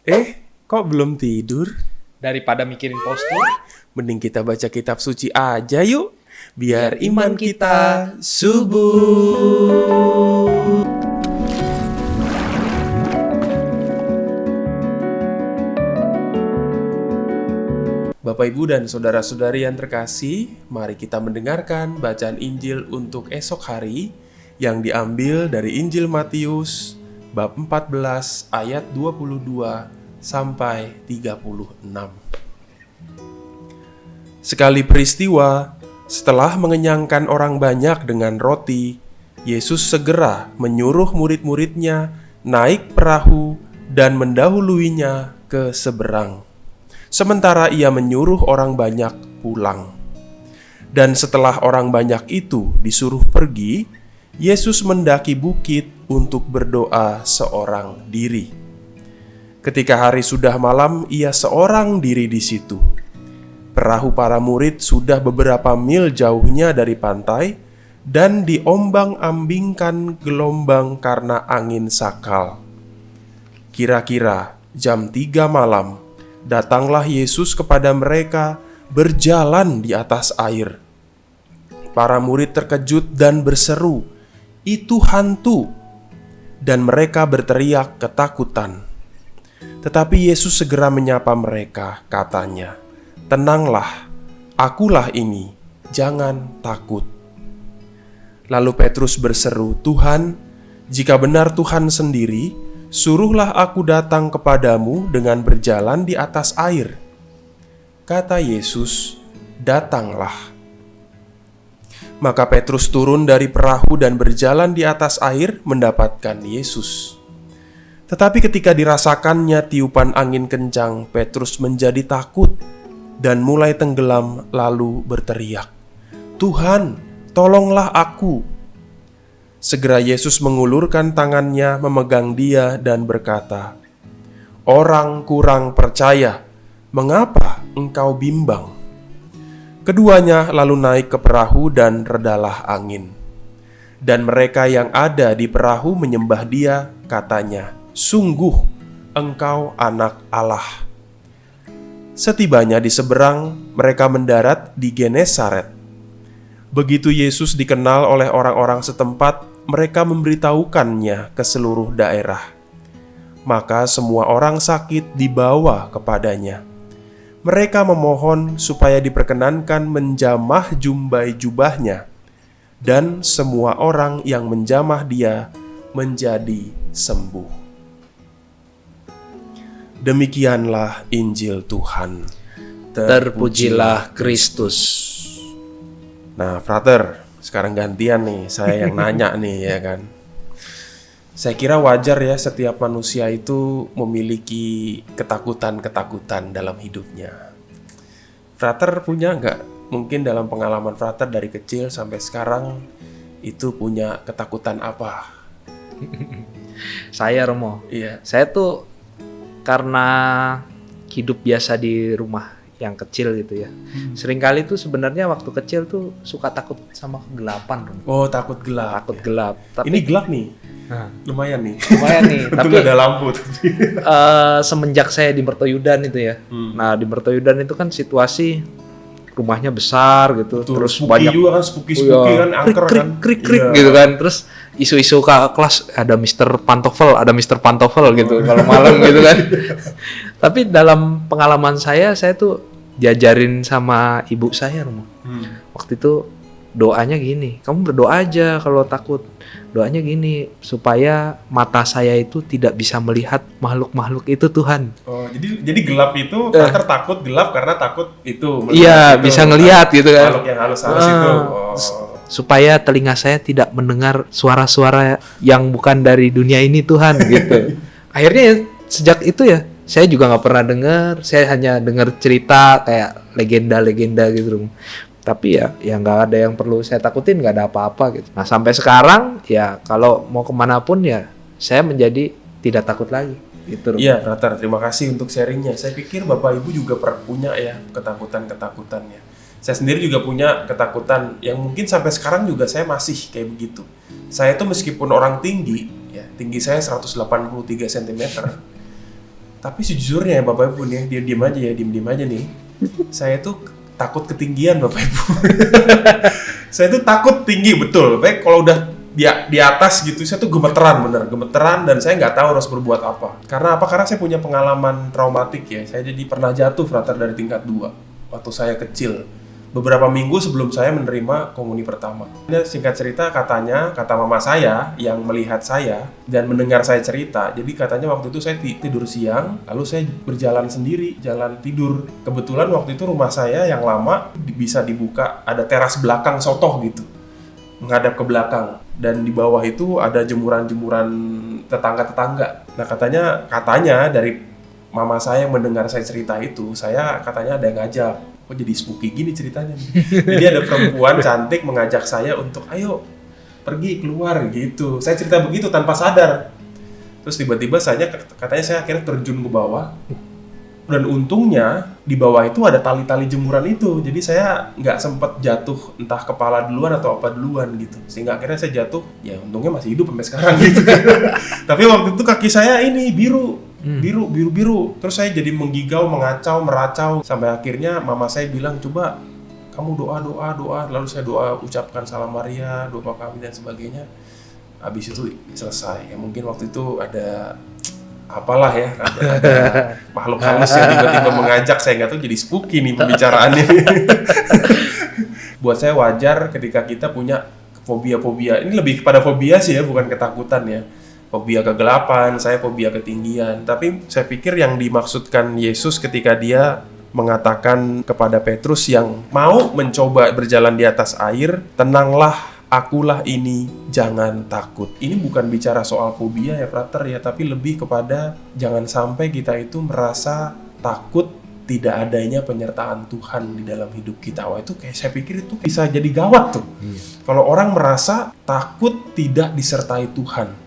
Kok belum tidur? Daripada mikirin postur, Mending kita baca kitab suci aja yuk. Biar iman kita subur. Bapak, Ibu, dan saudara-saudari yang terkasih, mari kita mendengarkan bacaan Injil untuk esok hari yang diambil dari Injil Matius bab 14 ayat 22 sampai 36. Sekali peristiwa, setelah mengenyangkan orang banyak dengan roti, Yesus segera menyuruh murid-muridnya naik perahu dan mendahuluinya ke seberang. Sementara ia menyuruh orang banyak pulang. Dan setelah orang banyak itu disuruh pergi, Yesus mendaki bukit untuk berdoa seorang diri. Ketika hari sudah malam, ia seorang diri di situ. Perahu para murid sudah beberapa mil jauhnya dari pantai dan diombang-ambingkan gelombang karena angin sakal. Kira-kira jam 3 malam, datanglah Yesus kepada mereka berjalan di atas air. Para murid terkejut dan berseru, "Itu hantu!" Dan mereka berteriak ketakutan. Tetapi Yesus segera menyapa mereka, katanya, "Tenanglah, akulah ini, jangan takut." Lalu Petrus berseru, "Tuhan, jika benar Tuhan sendiri, suruhlah aku datang kepadamu dengan berjalan di atas air." Kata Yesus, "Datanglah." Maka Petrus turun dari perahu dan berjalan di atas air mendapatkan Yesus. Tetapi ketika dirasakannya tiupan angin kencang, Petrus menjadi takut dan mulai tenggelam lalu berteriak, "Tuhan, tolonglah aku." Segera Yesus mengulurkan tangannya memegang dia dan berkata, "Orang kurang percaya, mengapa engkau bimbang?" Keduanya lalu naik ke perahu dan redalah angin. Dan mereka yang ada di perahu menyembah dia, katanya, "Sungguh, engkau anak Allah." Setibanya di seberang, mereka mendarat di Genesaret. Begitu Yesus dikenal oleh orang-orang setempat, mereka memberitahukannya ke seluruh daerah. Maka semua orang sakit dibawa kepadanya. Mereka memohon supaya diperkenankan menjamah jumbai jubahnya, dan semua orang yang menjamah dia menjadi sembuh. Demikianlah Injil Tuhan. terpujilah Kristus. Nah, frater, sekarang gantian nih, saya yang nanya nih, ya kan. Saya kira wajar ya setiap manusia itu memiliki ketakutan-ketakutan dalam hidupnya. Frater punya nggak? Mungkin dalam pengalaman frater dari kecil sampai sekarang itu punya ketakutan apa? Saya Romo. Iya. Saya tuh karena hidup biasa di rumah yang kecil gitu ya. Seringkali tuh sebenarnya waktu kecil tuh suka takut sama kegelapan, Romo. Oh, takut gelap. Takut ya. gelap. Tapi Ini gelap nih. Nah, Lumayan nih. lumayan nih. Untung Tapi ada lampu. semenjak saya di Mertoyudan itu ya. Nah, di Mertoyudan itu kan situasi rumahnya besar gitu, Tuh, terus spooky banyak juga kan, spooky iya, kan, angker kan. krik Iya. gitu kan. Terus isu-isu ke kelas ada Mr. Pantofel gitu kalau malam gitu kan. Tapi dalam pengalaman saya tuh diajarin sama ibu saya, Romo. Waktu itu doanya gini, kamu berdoa aja kalau takut. Doanya gini, supaya mata saya itu tidak bisa melihat makhluk-makhluk itu, Tuhan. Oh, jadi gelap itu frater takut gelap karena takut itu. Iya, itu, bisa ngelihat gitu kan. Makhluk yang halus-halus itu. Oh. Supaya telinga saya tidak mendengar suara-suara yang bukan dari dunia ini, Tuhan, gitu. Akhirnya ya, sejak itu ya, saya juga nggak pernah dengar. Saya hanya dengar cerita kayak legenda-legenda gitu. Tapi ya nggak ada yang perlu saya takutin, nggak ada apa-apa gitu. Nah sampai sekarang ya kalau mau kemanapun ya saya menjadi tidak takut lagi. Gitu. Iya, frater, terima kasih untuk sharingnya. Saya pikir Bapak Ibu juga punya ya ketakutan-ketakutannya. Saya sendiri juga punya ketakutan yang mungkin sampai sekarang juga saya masih kayak begitu. Saya tuh meskipun orang tinggi, ya tinggi saya 183 cm, Tapi sejujurnya ya Bapak Ibu nih, diem aja nih. Saya tuh takut ketinggian Bapak Ibu. Saya tuh takut tinggi betul. Baik kalau udah di atas gitu, saya tuh gemeteran dan saya nggak tahu harus berbuat apa. Karena apa? Karena saya punya pengalaman traumatik ya. Saya jadi pernah jatuh frater dari tingkat 2 waktu saya kecil. Beberapa minggu sebelum saya menerima komuni pertama. Singkat cerita, kata mama saya yang melihat saya dan mendengar saya cerita. Jadi katanya waktu itu saya tidur siang, lalu saya berjalan sendiri, jalan tidur. Kebetulan waktu itu rumah saya yang lama bisa dibuka, ada teras belakang sotoh gitu, menghadap ke belakang. Dan di bawah itu ada jemuran-jemuran tetangga-tetangga. Nah katanya dari mama saya yang mendengar saya cerita itu, saya katanya ada yang ngajak. Kok jadi spooky gini ceritanya nih. Jadi ada perempuan cantik mengajak saya untuk ayo pergi keluar gitu. Saya cerita begitu tanpa sadar. Terus tiba-tiba katanya saya akhirnya terjun ke bawah. Dan untungnya di bawah itu ada tali-tali jemuran itu. Jadi saya nggak sempat jatuh entah kepala duluan atau apa duluan gitu. Sehingga akhirnya saya jatuh, ya untungnya masih hidup sampai sekarang gitu. Tapi waktu itu kaki saya ini biru. Terus saya jadi menggigau, mengacau, meracau. Sampai akhirnya mama saya bilang, coba kamu doa. Lalu saya ucapkan salam Maria, doa kami dan sebagainya. Habis itu selesai. Ya mungkin waktu itu ada apalah ya, ada makhluk halus yang tiba-tiba mengajak. Saya nggak tahu, jadi spooky nih pembicaraannya. Buat saya wajar ketika kita punya fobia-fobia. Ini lebih kepada fobia sih ya, bukan ketakutan ya. Fobia kegelapan, saya fobia ketinggian. Tapi saya pikir yang dimaksudkan Yesus ketika dia mengatakan kepada Petrus yang mau mencoba berjalan di atas air, tenanglah, akulah ini, jangan takut. Ini bukan bicara soal fobia ya frater ya, tapi lebih kepada jangan sampai kita itu merasa takut tidak adanya penyertaan Tuhan di dalam hidup kita. Wah itu kayak saya pikir itu bisa jadi gawat tuh. Kalau orang merasa takut tidak disertai Tuhan.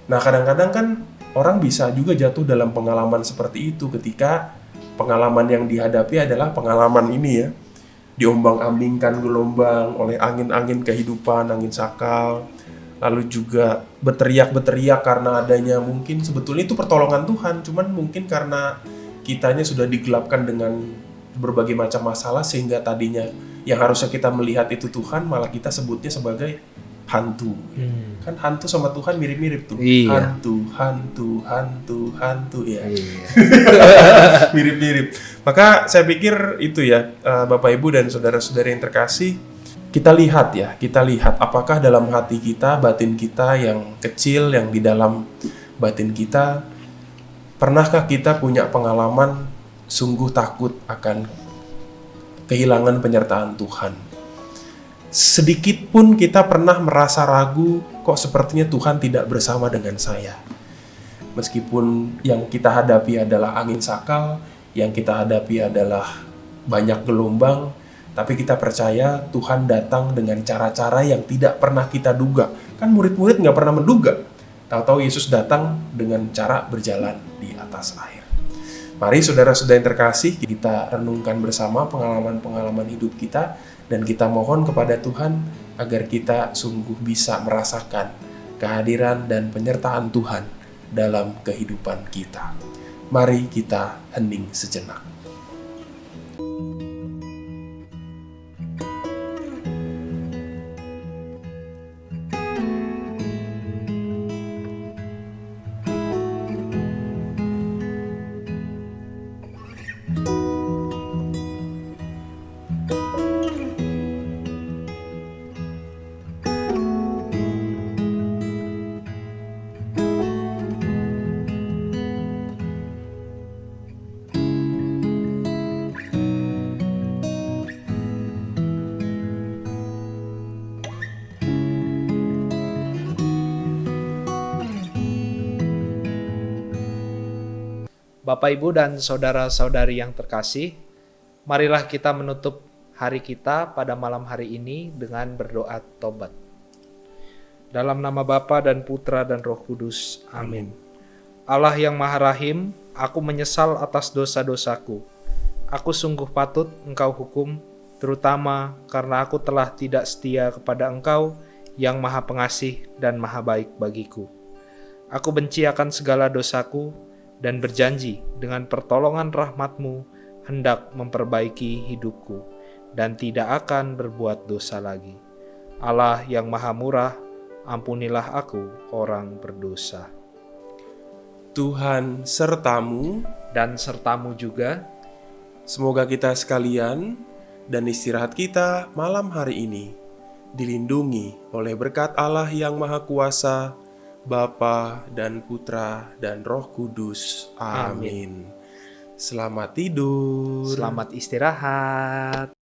Nah kadang-kadang kan orang bisa juga jatuh dalam pengalaman seperti itu ketika pengalaman yang dihadapi adalah pengalaman ini ya, diombang-ambingkan gelombang oleh angin-angin kehidupan, angin sakal, lalu juga berteriak karena adanya mungkin sebetulnya itu pertolongan Tuhan, cuman mungkin karena kitanya sudah digelapkan dengan berbagai macam masalah sehingga tadinya yang harusnya kita melihat itu Tuhan malah kita sebutnya sebagai hantu. Kan hantu sama Tuhan mirip-mirip tuh. Iya. Hantu ya. Iya. Mirip-mirip. Maka saya pikir itu ya, Bapak Ibu dan saudara-saudari yang terkasih, kita lihat apakah dalam hati kita, batin kita yang kecil, yang di dalam batin kita, pernahkah kita punya pengalaman sungguh takut akan kehilangan penyertaan Tuhan? Sedikit pun kita pernah merasa ragu, kok sepertinya Tuhan tidak bersama dengan saya. Meskipun yang kita hadapi adalah angin sakal, yang kita hadapi adalah banyak gelombang, tapi kita percaya Tuhan datang dengan cara-cara yang tidak pernah kita duga. Kan murid-murid nggak pernah menduga. Tahu-tahu Yesus datang dengan cara berjalan di atas air. Mari saudara-saudara yang terkasih, kita renungkan bersama pengalaman-pengalaman hidup kita, dan kita mohon kepada Tuhan agar kita sungguh bisa merasakan kehadiran dan penyertaan Tuhan dalam kehidupan kita. Mari kita hening sejenak. Bapak, Ibu, dan saudara-saudari yang terkasih, marilah kita menutup hari kita pada malam hari ini dengan berdoa tobat. Dalam nama Bapa dan Putra dan Roh Kudus. Amin. Allah yang Maha Rahim, aku menyesal atas dosa-dosaku. Aku sungguh patut Engkau hukum, terutama karena aku telah tidak setia kepada Engkau yang Maha Pengasih dan Maha Baik bagiku. Aku benci akan segala dosaku, dan berjanji dengan pertolongan rahmat-Mu hendak memperbaiki hidupku dan tidak akan berbuat dosa lagi. Allah yang Maha Murah, ampunilah aku orang berdosa. Tuhan sertamu, Dan sertamu juga. semoga kita sekalian dan istirahat kita malam hari ini dilindungi oleh berkat Allah yang Maha Kuasa, Bapa dan Putra dan Roh Kudus. Amin. Selamat tidur. Selamat istirahat.